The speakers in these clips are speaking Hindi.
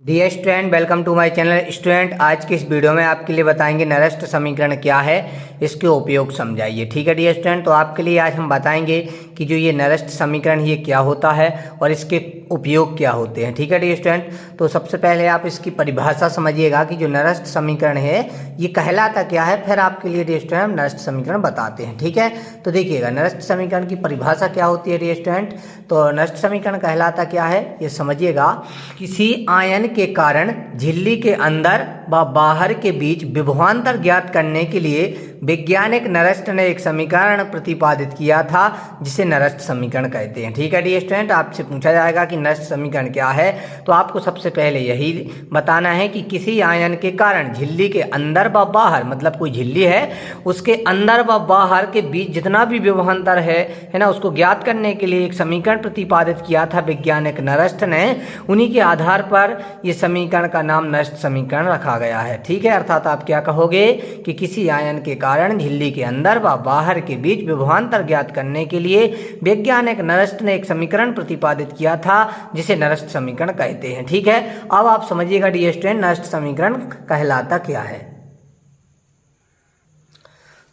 Dear student, welcome to my channel. Student, आज की इस वीडियो में आपके लिए बताएंगे नरस्त समीकरण क्या है, इसके उपयोग समझाइए। ठीक है डियर स्टूडेंट, तो आपके लिए आज हम बताएंगे कि जो ये नरस्त समीकरण ये क्या होता है और इसके उपयोग क्या होते हैं। ठीक है डियर स्टूडेंट, तो सबसे पहले आप इसकी परिभाषा समझिएगा कि जो नरस्त समीकरण है ये कहलाता क्या है, फिर आपके लिए डियर स्टूडेंट हम नरस्त समीकरण बताते हैं। ठीक है, तो देखिएगा नरस्त समीकरण की परिभाषा क्या होती है डियर स्टूडेंट। तो नरस्त समीकरण कहलाता क्या है ये समझिएगा। किसी आयन के कारण झिल्ली के अंदर व बाहर के बीच विभवांतर ज्ञात करने के लिए वैज्ञानिक नरस्त ने एक समीकरण प्रतिपादित किया था जिसे नरस्त समीकरण कहते हैं। ठीक है डियर स्टूडेंट, आपसे पूछा जाएगा कि नरस्त समीकरण क्या है, तो आपको सबसे पहले यही बताना है कि किसी आयन के कारण झिल्ली के अंदर व बाहर, मतलब कोई झिल्ली है उसके अंदर व बाहर के बीच जितना भी विभवांतर है ना, उसको ज्ञात करने के लिए एक समीकरण प्रतिपादित किया था वैज्ञानिक नरस्त ने। उन्हीं के आधार पर ये समीकरण का नाम नरस्त समीकरण रखा गया है। ठीक है, अर्थात आप क्या कहोगे कि किसी आयन के कारण झिल्ली के अंदर व बाहर के बीच विभवांतर ज्ञात करने के लिए वैज्ञानिक नरस्त ने एक समीकरण प्रतिपादित किया था जिसे नरस्त समीकरण कहते हैं। ठीक है, अब आप समझिएगा डियर स्टूडेंट नरस्त समीकरण कहलाता क्या है।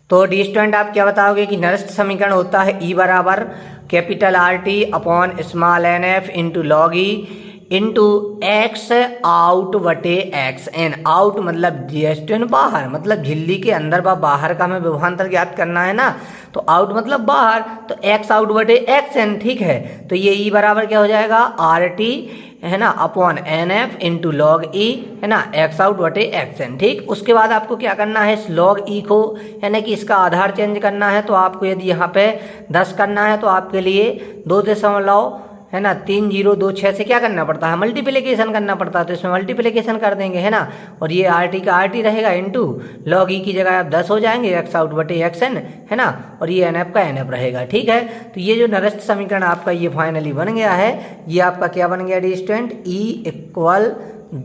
तो डियर स्टूडेंट, आप क्या बताओगे कि नरस्त समीकरण होता है ई बराबर capital R T upon small n F into log e into x out बटे एक्स एन। आउट मतलब डियर बाहर, मतलब झिल्ली के अंदर व बाहर का हमें विभवांतर ज्ञात करना है ना, तो आउट मतलब बाहर, तो एक्स आउट बटे एक्स एन। ठीक है, तो ये ई बराबर क्या हो जाएगा आर टी है ना upon n F into log e है ना एक्स आउट बटे एक्स एन। ठीक, उसके बाद आपको क्या करना है, इस लॉग ई को है ना कि इसका आधार चेंज करना है। तो आपको यदि यहाँ पे 10 करना है तो आपके लिए 2.3 है ना 3026 से क्या करना पड़ता है, मल्टीप्लिकेशन करना पड़ता है। तो इसमें मल्टीप्लिकेशन कर देंगे है ना, और ये आर टी का आर टी रहेगा इंटू लॉग ई की जगह आप 10 हो जाएंगे एक्स आउट बटे एक्स एन है ना, और ये एन एफ का एन एफ रहेगा। ठीक है, तो ये जो नरस्त समीकरण आपका ये फाइनली बन गया है, ये आपका क्या बन गया डी स्टूडेंट, ई इक्वल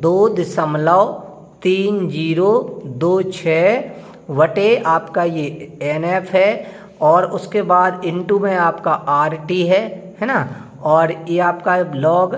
2.3026 वटे आपका ये एन एफ है, और उसके बाद इंटू में आपका आर टी है ना, और ये आपका लॉग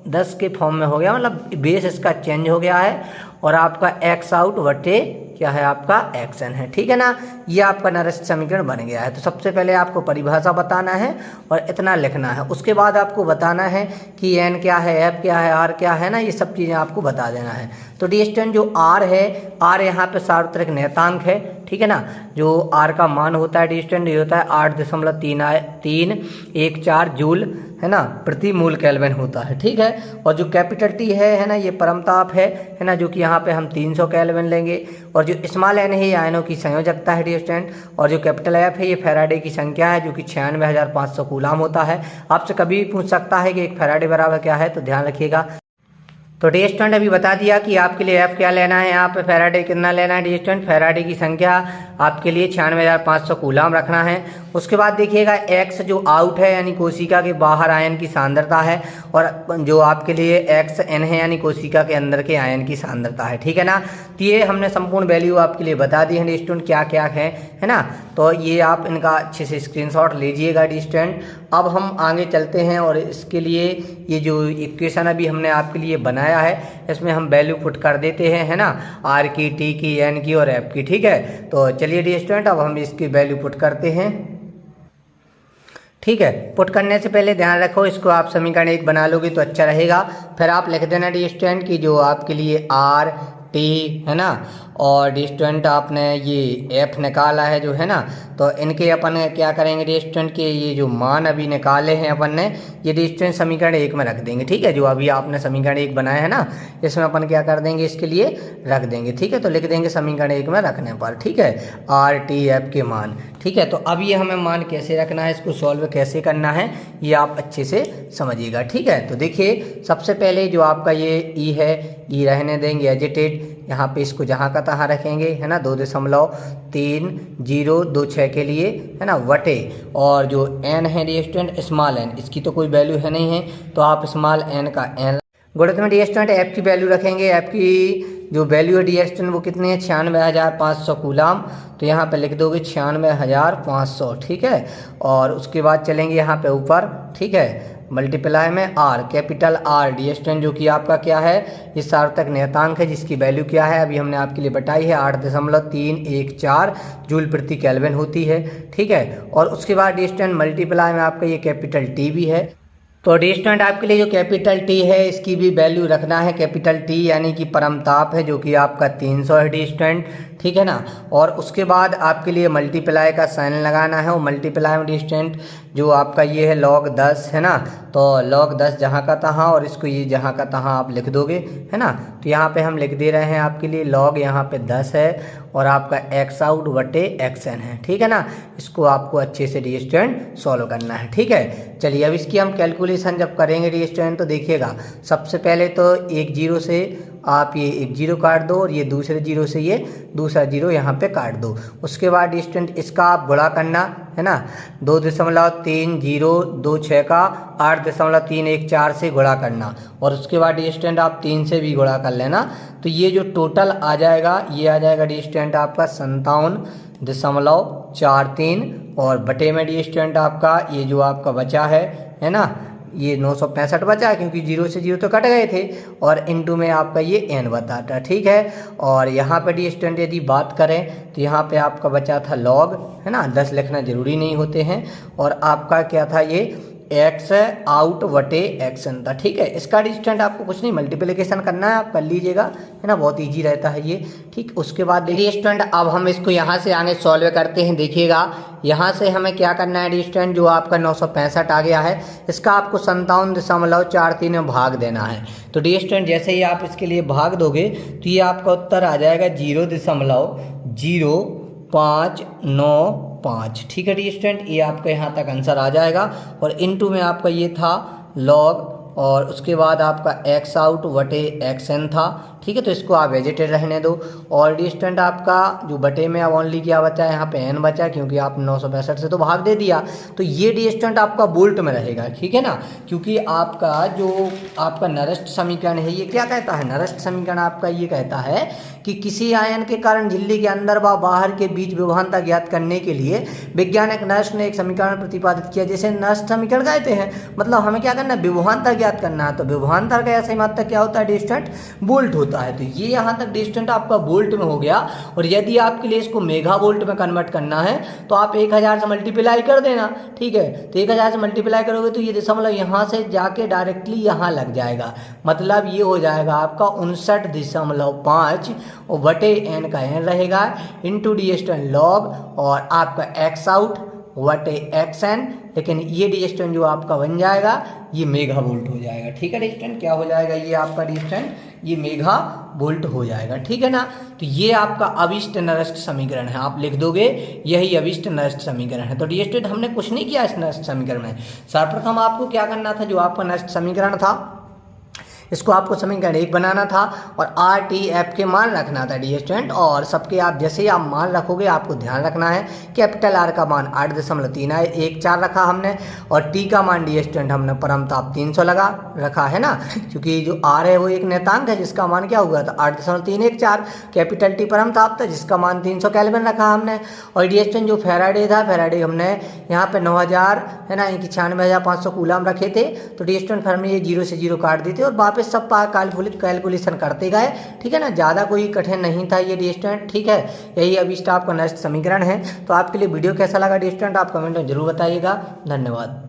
10 के फॉर्म में हो गया, मतलब बेस इसका चेंज हो गया है, और आपका एक्स आउट वटे क्या है आपका एक्स एन है। ठीक है ना, ये आपका नरस्त समीकरण बन गया है। तो सबसे पहले आपको परिभाषा बताना है और इतना लिखना है, उसके बाद आपको बताना है कि एन क्या है, एफ क्या है, आर क्या है ना, ये सब चीज़ें आपको बता देना है। तो डी स्टूडेंट जो आर है, आर यहाँ पे सार्वत्रिक नियतांक है। ठीक है ना, जो आर का मान होता है डी स्टूडेंट ये होता है 8.314 जूल है ना प्रति मूल केल्विन होता है। ठीक है, और जो कैपिटल टी है ना ये परमताप है ना, जो कि यहाँ पे हम 300 केल्विन लेंगे, और जो स्मॉल एन है ये आयनों की संयोजकता है डी स्टूडेंट, और जो कैपिटल एफ है ये फैराडे की संख्या है जो कि 96,500 कूलाम होता है। आपसे कभी भी पूछ सकता है कि एक फैराडे बराबर क्या है, तो ध्यान रखिएगा। तो डी स्टूडेंट अभी बता दिया कि आपके लिए एफ क्या लेना है, यहाँ पे फैराडे कितना लेना है डी स्टूडेंट, फैराडे की संख्या आपके लिए 96,500 कूलाम रखना है। उसके बाद देखिएगा एक्स जो आउट है यानी कोशिका के बाहर आयन की सांद्रता है, और जो आपके लिए एक्स एन है यानी कोशिका के अंदर के आयन की सांद्रता है। ठीक है ना, तो ये हमने संपूर्ण वैल्यू आपके लिए बता दी है डी स्टूडेंट क्या क्या है ना, तो ये आप इनका अच्छे से स्क्रीनशॉट लीजिएगा डी स्टूडेंट। अब हम आगे चलते हैं और इसके लिए ये जो इक्वेशन अभी हमने आपके लिए बनाया है इसमें हम वैल्यू पुट कर देते हैं है ना, आर की, टी की, एन की और एफ की। ठीक है, तो चलिए डी स्टूडेंट अब हम इसकी वैल्यू पुट करते हैं। ठीक है, पुट करने से पहले ध्यान रखो इसको आप समीकरण 1 बना लोगे तो अच्छा रहेगा। फिर आप लिख देना डी स्टूडेंट की जो आपके लिए आर टी है ना, और डी स्टूडेंट आपने ये एफ निकाला है जो है ना, तो इनके अपन क्या करेंगे डी स्टूडेंट के ये जो मान अभी निकाले हैं अपन ने ये डी स्टूडेंट समीकरण 1 में रख देंगे। ठीक है, जो अभी आपने समीकरण 1 बनाया है ना इसमें अपन क्या कर देंगे इसके लिए रख देंगे। ठीक है, तो लिख देंगे समीकरण 1 में रखने पर। ठीक है, आर टी एफ के मान। ठीक है, तो अब ये हमें मान कैसे रखना है, इसको सॉल्व कैसे करना है ये आप अच्छे से समझिएगा। ठीक है, तो देखिए सबसे पहले जो आपका ये ई है ये रहने देंगे एजिटेड, यहाँ पे इसको जहाँ का तहाँ रखेंगे है ना 2.3026 के लिए है ना वटे, और जो एन है डी स्टूडेंट स्मॉल एन, इसकी तो कोई वैल्यू है नहीं है तो आप स्मॉल एन का एन गुणित में डी स्टूडेंट एफ की वैल्यू रखेंगे, एफ की जो वैल्यू है डी स्टूडेंट वो कितनी है 96,500 कूलाम। तो यहाँ पे लिख दोगे 96,500, ठीक है। और उसके बाद चलेंगे यहाँ पे ऊपर, ठीक है, मल्टीप्लाई में R, capital R dear student, जो कि आपका क्या है, ये सार्थक नियतांक है जिसकी वैल्यू क्या है अभी हमने आपके लिए बताई है 8.314 जूल प्रति केल्विन होती है, ठीक है। और उसके बाद डी स्टूडेंट मल्टीप्लाई में आपका ये कैपिटल टी भी है। तो डी स्टूडेंट आपके लिए जो कैपिटल टी है इसकी भी वैल्यू रखना है, कैपिटल टी यानी कि परमताप है जो कि आपका 300 है डी स्टूडेंट, ठीक है ना। और उसके बाद आपके लिए मल्टीप्लाई का साइन लगाना है, और मल्टीप्लाई में डी स्टूडेंट जो आपका ये है log 10 है ना, तो log 10 जहाँ का तहाँ और इसको ये जहाँ का तहाँ आप लिख दोगे, है ना। तो यहाँ पे हम लिख दे रहे हैं आपके लिए log यहाँ पे 10 है और आपका x आउट बटे xn है, ठीक है ना। इसको आपको अच्छे से डी स्टूडेंट सॉल्व करना है, ठीक है। चलिए अब इसकी हम कैलकुलेशन जब करेंगे डी स्टूडेंट तो देखिएगा, सबसे पहले तो एक जीरो से आप ये एक जीरो काट दो और ये दूसरे जीरो से ये दूसरा जीरो यहाँ पे काट दो। उसके बाद स्टूडेंट इसका आप गुणा करना है ना, 2.3026 का 8.314 से गुणा करना, और उसके बाद स्टूडेंट आप 3 से भी गुणा कर लेना। तो ये जो टोटल आ जाएगा ये आ जाएगा स्टूडेंट आपका 57.43, और बटे में स्टूडेंट आपका ये जो आपका बचा है ना, ये 965 बचा क्योंकि जीरो से जीरो तो कट गए थे, और इनटू में आपका ये n बताता, ठीक है। और यहाँ पे डी स्टूडेंट यदि बात करें तो यहाँ पे आपका बचा था log, है ना, 10 लिखना जरूरी नहीं होते हैं, और आपका क्या था ये x आउट बटे xn था, ठीक है। इसका डी स्टूडेंट आपको कुछ नहीं मल्टीप्लिकेशन करना है, आप कर लीजिएगा, है ना, बहुत ईजी रहता है ये, ठीक। उसके बाद देखिए स्टूडेंट अब हम इसको यहाँ से आगे सॉल्व करते हैं। देखिएगा यहाँ से हमें क्या करना है डी स्टूडेंट, जो आपका 965 आ गया है इसका आपको 57.43 में भाग देना है। तो डी स्टूडेंट जैसे ही आप इसके लिए भाग दोगे तो ये आपका उत्तर आ जाएगा 0.0595, ठीक है डी स्टूडेंट। ये आपका यहाँ तक आंसर आ जाएगा, और इनटू में आपका ये था log, और उसके बाद आपका x आउट बटे xn था, ठीक है। तो इसको आप वेजिटेड रहने दो, और डी स्टूडेंट आपका जो बटे में अब ओनली क्या बचा है यहाँ पे n बचा, क्योंकि आप 965 से तो भाग दे दिया। तो ये डी स्टूडेंट आपका बोल्ट में रहेगा, ठीक है ना, क्योंकि आपका जो आपका नरस्त समीकरण है ये क्या कहता है, नरस्त समीकरण आपका ये कहता है कि किसी आयन के कारण झिल्ली के अंदर व बाहर के बीच विभवांतर ज्ञात करने के लिए वैज्ञानिक नर्स ने एक समीकरण प्रतिपादित किया, जैसे नर्स समीकरण कहते हैं, मतलब हमें क्या करना है, विभवांतर ज्ञात करना है। तो विभवांतर का ऐसा ही मात्रक क्या होता है डी स्टूडेंट, बोल्ट होता है। तो ये यहाँ तक डी स्टूडेंट आपका बोल्ट में हो गया, और यदि आपके लिए इसको मेगा वोल्ट में कन्वर्ट करना है तो आप 1000 से मल्टीप्लाई कर देना, ठीक है। तो 1000 से मल्टीप्लाई करोगे तो ये दशमलव यहाँ से जाके डायरेक्टली यहाँ लग जाएगा, मतलब ये हो जाएगा आपका 59.5 और बटे n का n रहेगा इंटू डी स्टूडेंट log, और आपका x आउट बटे xn, लेकिन ये डी स्टूडेंट जो आपका बन जाएगा ये मेगा वोल्ट हो जाएगा, ठीक है डी स्टूडेंट। क्या हो जाएगा ये आपका डी स्टूडेंट, ये मेगा वोल्ट हो जाएगा, ठीक है ना। तो ये आपका अभिष्ट नरस्त समीकरण है, आप लिख दोगे यही अभिष्ट नरस्त समीकरण है। तो डी स्टूडेंट हमने कुछ नहीं किया इस नरस्त समीकरण में, सर्वप्रथम आपको क्या करना था, जो आपका नरस्त समीकरण था इसको आपको समीकरण 1 बनाना था, और आर टी एफ के मान रखना था डी स्टूडेंट। और सबके आप जैसे ही आप मान रखोगे आपको ध्यान रखना है, कैपिटल आर का मान 8.314 रखा हमने, और टी का मान डी स्टूडेंट हमने परमताप 300 लगा रखा है ना, क्योंकि जो आर है वो एक नियतांक है जिसका मान क्या हुआ था 8.314, कैपिटल टी परमताप था जिसका मान 300 केल्विन रखा हमने, और डी स्टूडेंट जो फेराडे था, फेराडे हमने यहाँ पे 9000 है ना, 96,500 कूलम रखे थे। तो डी स्टूडेंट फिर हमने ये जीरो से जीरो काट दी थी और पे सब कैलकुलेशन करते गए, ठीक है ना, ज़्यादा कोई कठिन नहीं था ये डी स्टूडेंट, ठीक है। यही अभी आपका नेक्स्ट समीकरण है। तो आपके लिए वीडियो कैसा लगा डी स्टूडेंट आप कमेंट में जरूर बताइएगा। धन्यवाद।